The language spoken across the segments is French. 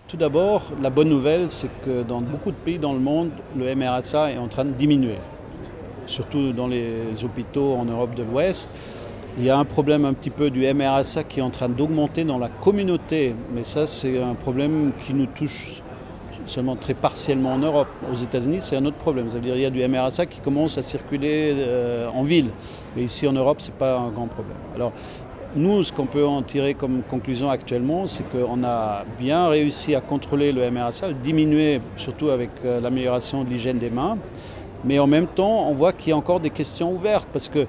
Tout d'abord, la bonne nouvelle, c'est que dans beaucoup de pays dans le monde, le MRSA est en train de diminuer. Surtout dans les hôpitaux en Europe de l'Ouest. Il y a un problème un petit peu du MRSA qui est en train d'augmenter dans la communauté. Mais ça, c'est un problème qui nous touche seulement très partiellement en Europe. Aux États-Unis, c'est un autre problème. C'est-à-dire qu'il y a du MRSA qui commence à circuler en ville. Mais ici en Europe, ce n'est pas un grand problème. Alors, nous, ce qu'on peut en tirer comme conclusion actuellement, c'est qu'on a bien réussi à contrôler le MRSA, le diminuer, surtout avec l'amélioration de l'hygiène des mains. Mais en même temps, on voit qu'il y a encore des questions ouvertes parce que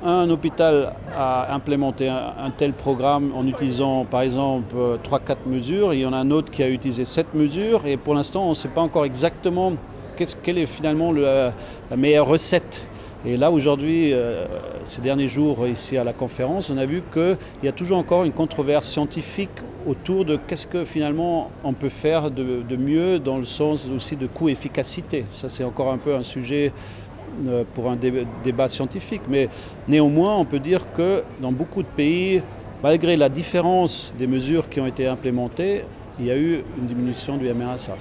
un hôpital a implémenté un tel programme en utilisant par exemple 3-4 mesures. Il y en a un autre qui a utilisé 7 mesures et pour l'instant on ne sait pas encore exactement quelle est finalement la meilleure recette. Et là aujourd'hui, ces derniers jours ici à la conférence, on a vu qu'il y a toujours encore une controverse scientifique autour de qu'est-ce que finalement on peut faire de mieux dans le sens aussi de coût-efficacité. Ça c'est encore un peu un sujet pour un débat scientifique, mais néanmoins on peut dire que dans beaucoup de pays, malgré la différence des mesures qui ont été implémentées, il y a eu une diminution du MRSA.